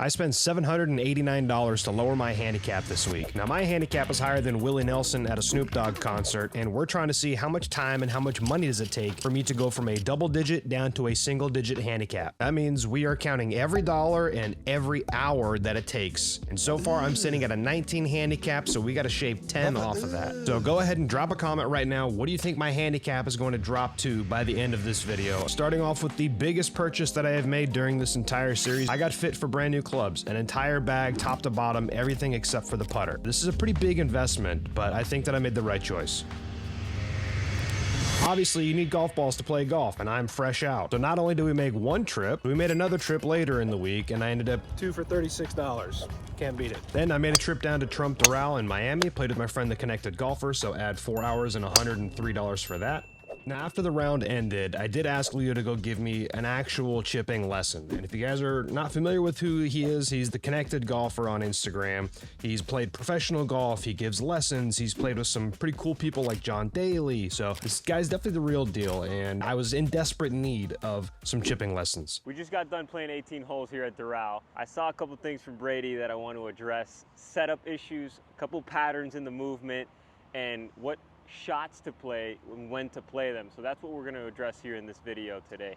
I spent $789 to lower my handicap this week. Now, my handicap is higher than Willie Nelson at a Snoop Dogg concert, and we're trying to see how much time and how much money does it take for me to go from a double digit down to a single digit handicap. That means we are counting every dollar and every hour that it takes. And so far, I'm sitting at a 19 handicap, so we got to shave 10 off of that. So go ahead and drop a comment right now. What do you think my handicap is going to drop to by the end of this video? Starting off with the biggest purchase that I have made during this entire series, I got fit for brand new clubs, an entire bag, top to bottom, everything except for the putter. This is a pretty big investment, but I think that I made the right choice. Obviously, you need golf balls to play golf, and I'm fresh out. So not only do we make one trip, we made another trip later in the week, and I ended up 2 for $36. Can't beat it. Then I made a trip down to Trump Doral in Miami, played with my friend the Connected Golfer, so add 4 hours and $103 for that. Now, after the round ended, I did ask Leo to go give me an actual chipping lesson. And if you guys are not familiar with who he is, he's the Connected Golfer on Instagram. He's played professional golf, he gives lessons, he's played with some pretty cool people like John Daly. So this guy's definitely the real deal, and I was in desperate need of some chipping lessons. We just got done playing 18 holes here at Doral. I saw a couple things from Brady that I want to address. Setup issues, a couple patterns in the movement, and what shots to play and when to play them. So that's what we're going to address here in this video today.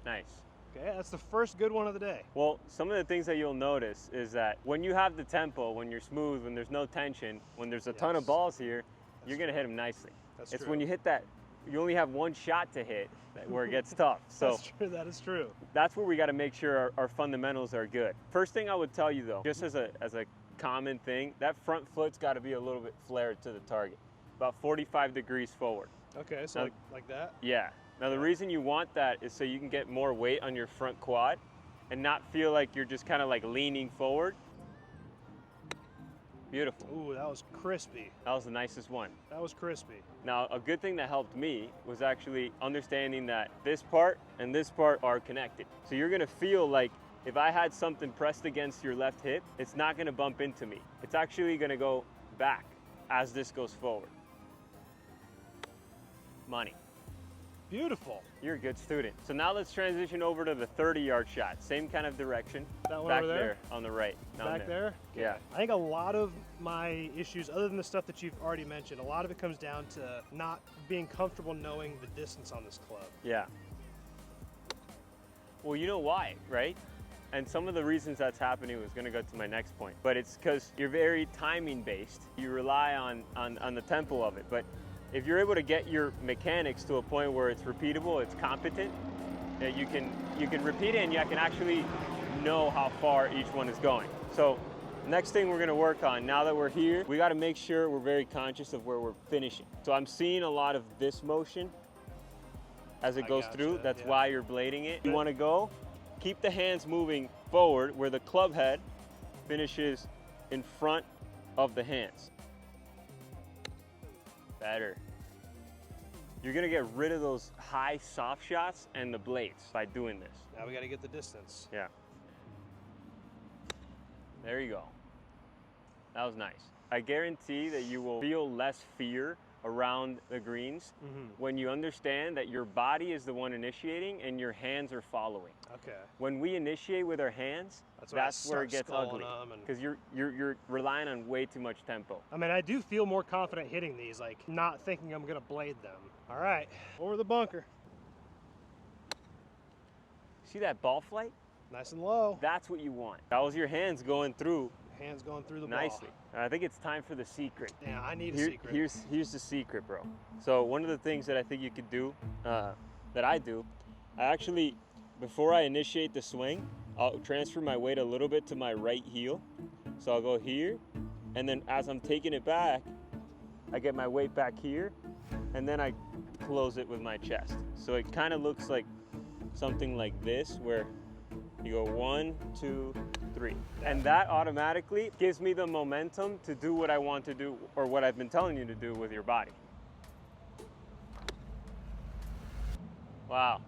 Nice. Okay, that's the first good one of the day. Well, some of the things that you'll notice is that when you have the tempo, when you're smooth, when there's no tension, when there's a ton of balls here, you're going to hit them nicely. That's it's true. when you hit that, you only have one shot to hit where it gets tough. So That's true, that is true. That's where we got to make sure our fundamentals are good. First thing I would tell you though, just as a common thing, that front foot's got to be a little bit flared to the target, about 45 degrees forward. Okay, so now, like that? Yeah. Now the reason you want that is so you can get more weight on your front quad and not feel like you're just kind of like leaning forward. Beautiful. Ooh, that was crispy. That was the nicest one. That was crispy. Now, a good thing that helped me was actually understanding that this part and this part are connected. So you're gonna feel like if I had something pressed against your left hip, it's not gonna bump into me. It's actually gonna go back as this goes forward. Money. Beautiful. You're a good student. So now let's transition over to the 30-yard shot. Same kind of direction. That one back over there on the right. Back there? Yeah. I think a lot of my issues, other than the stuff that you've already mentioned, a lot of it comes down to not being comfortable knowing the distance on this club. Yeah. Well, you know why, right? And some of the reasons that's happening was going to go to my next point. But it's because you're very timing based. You rely on the tempo of it. But if you're able to get your mechanics to a point where it's repeatable, it's competent, that you can repeat it and you can actually know how far each one is going. So next thing we're going to work on, now that we're here, we got to make sure we're very conscious of where we're finishing. So I'm seeing a lot of this motion as it goes through. That's why you're blading it. You want to go, keep the hands moving forward where the club head finishes in front of the hands. Better. You're gonna get rid of those high soft shots and the blades by doing this. Now we got to get the distance. Yeah. There you go. That was nice. I guarantee that you will feel less fear around the greens when you understand that your body is the one initiating and your hands are following. Okay. When we initiate with our hands, that's where it gets ugly, because you're relying on way too much tempo. I mean, I do feel more confident hitting these, like not thinking I'm gonna blade them. All right, over the bunker. See that ball flight? Nice and low. That's what you want. That was your hands going through. Hands going through the nicely. ball. I think it's time for the secret. Yeah, I need a secret. Here's the secret, bro. So one of the things that I think you could do, that I do, I actually, before I initiate the swing, I'll transfer my weight a little bit to my right heel. So I'll go here, and then as I'm taking it back, I get my weight back here, and then I close it with my chest. So it kind of looks like something like this, where you go 1, 2, 3. And that automatically gives me the momentum to do what I want to do, or what I've been telling you to do with your body. Wow.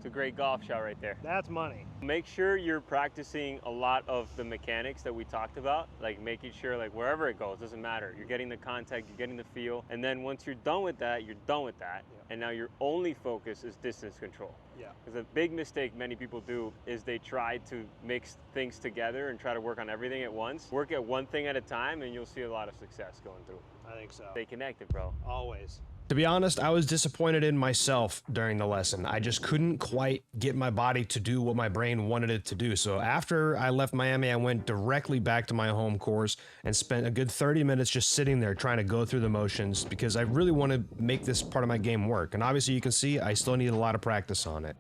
It's a great golf shot right there. That's money. Make sure you're practicing a lot of the mechanics that we talked about, like making sure like wherever it goes, doesn't matter. You're getting the contact, you're getting the feel. And then once you're done with that, you're done with that. Yeah. And now your only focus is distance control. Yeah. Because a big mistake many people do is they try to mix things together and try to work on everything at once. Work at one thing at a time and you'll see a lot of success going through. I think so. Stay connected, bro. Always. To be honest, I was disappointed in myself during the lesson. I just couldn't quite get my body to do what my brain wanted it to do. So after I left Miami, I went directly back to my home course and spent a good 30 minutes just sitting there trying to go through the motions because I really want to make this part of my game work. And obviously you can see I still need a lot of practice on it.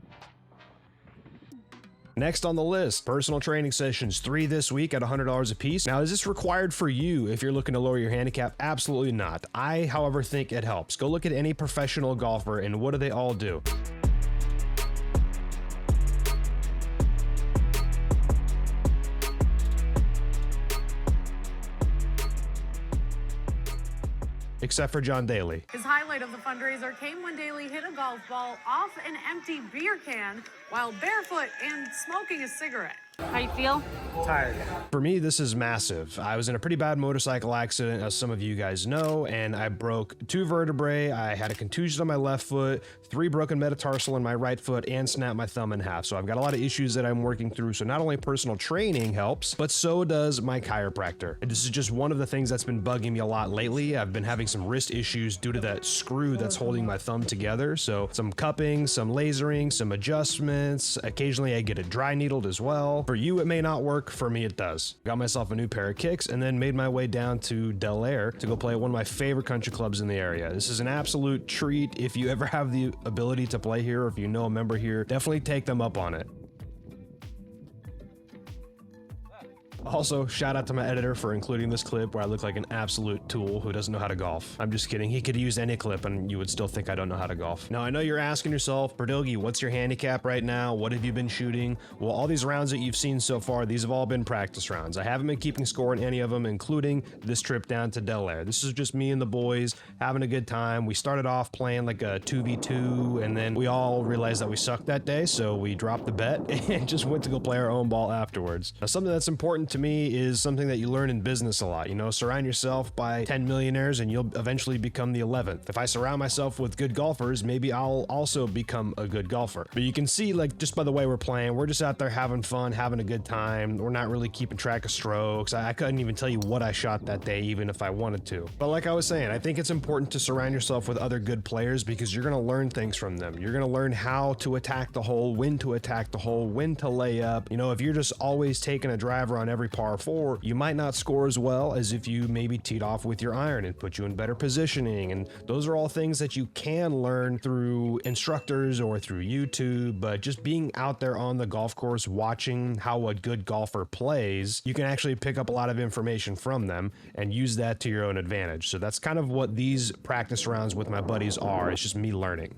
Next on the list, personal training sessions, 3 this week at $100 a piece. Now, is this required for you if you're looking to lower your handicap? Absolutely not. I, however, think it helps. Go look at any professional golfer and what do they all do? Except for John Daly. His highlight of the fundraiser came when Daly hit a golf ball off an empty beer can while barefoot and smoking a cigarette. How you feel? Tired. For me, this is massive. I was in a pretty bad motorcycle accident, as some of you guys know, and I broke 2 vertebrae. I had a contusion on my left foot, 3 broken metatarsal in my right foot, and snapped my thumb in half. So I've got a lot of issues that I'm working through. So not only personal training helps, but so does my chiropractor. And this is just one of the things that's been bugging me a lot lately. I've been having some wrist issues due to that screw that's holding my thumb together. So some cupping, some lasering, some adjustments. Occasionally I get it dry needled as well. For you, it may not work. For me, it does. Got myself a new pair of kicks and then made my way down to Del Air to go play at one of my favorite country clubs in the area. This is an absolute treat. If you ever have the ability to play here, or if you know a member here, definitely take them up on it. Also, shout out to my editor for including this clip where I look like an absolute tool who doesn't know how to golf. I'm just kidding. He could use any clip and you would still think I don't know how to golf. Now, I know you're asking yourself, Birdogey, what's your handicap right now? What have you been shooting? Well, all these rounds that you've seen so far, these have all been practice rounds. I haven't been keeping score in any of them, including this trip down to Del Air. This is just me and the boys having a good time. We started off playing like a 2v2, and then we all realized that we sucked that day, so we dropped the bet and just went to go play our own ball afterwards. Now, something that's important to me is something that you learn in business a lot. You know, surround yourself by 10 millionaires and you'll eventually become the 11th. If I surround myself with good golfers, maybe I'll also become a good golfer. But you can see, like, just by the way we're playing, we're just out there having fun, having a good time. We're not really keeping track of strokes. I couldn't even tell you what I shot that day, even if I wanted to. But like I was saying, I think it's important to surround yourself with other good players because you're going to learn things from them. You're going to learn how to attack the hole, when to attack the hole, when to lay up. You know, if you're just always taking a driver on every par 4, you might not score as well as if you maybe teed off with your iron and put you in better positioning. And those are all things that you can learn through instructors or through YouTube, but just being out there on the golf course, watching how a good golfer plays, you can actually pick up a lot of information from them and use that to your own advantage. So that's kind of what these practice rounds with my buddies are. It's just me learning.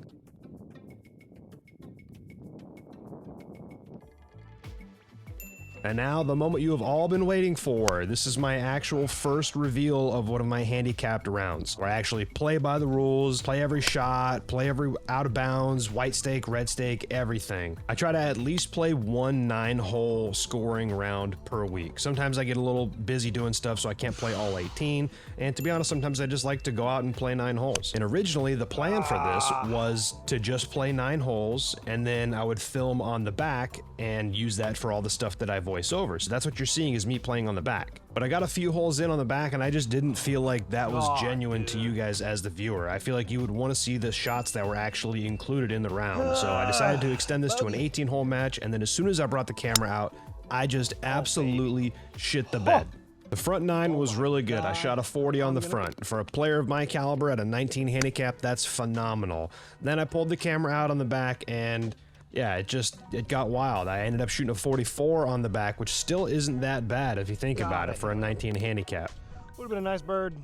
And now, the moment you have all been waiting for. This is my actual first reveal of one of my handicapped rounds, where I actually play by the rules, play every shot, play every out of bounds, white stake, red stake, everything. I try to at least play 1 9-hole scoring round per week. Sometimes I get a little busy doing stuff, so I can't play all 18. And to be honest, sometimes I just like to go out and play 9 holes. And originally, the plan for this was to just play 9 holes, and then I would film on the back and use that for all the stuff that I voice over. So that's what you're seeing is me playing on the back. But I got a few holes in on the back and I just didn't feel like that was genuine to you guys as the viewer. I feel like you would want to see the shots that were actually included in the round. So I decided to extend this to an 18-hole match, and then as soon as I brought the camera out, I just absolutely shit the bed. The front 9 was really good. I shot a 40 on the front. For a player of my caliber at a 19 handicap, that's phenomenal. Then I pulled the camera out on the back and yeah, it got wild. I ended up shooting a 44 on the back, which still isn't that bad if you think about it for a 19 handicap. Would have been a nice bird.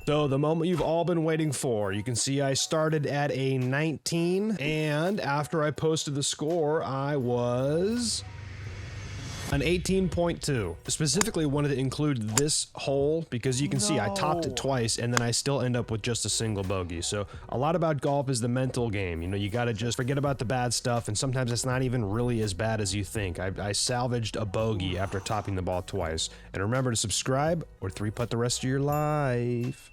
So the moment you've all been waiting for, you can see I started at a 19, and after I posted the score, I was An 18.2. Specifically wanted to include this hole because you can see I topped it twice and then I still end up with just a single bogey. So a lot about golf is the mental game. You know, you got to just forget about the bad stuff, and sometimes it's not even really as bad as you think. I salvaged a bogey after topping the ball twice. And remember to subscribe or 3-putt the rest of your life.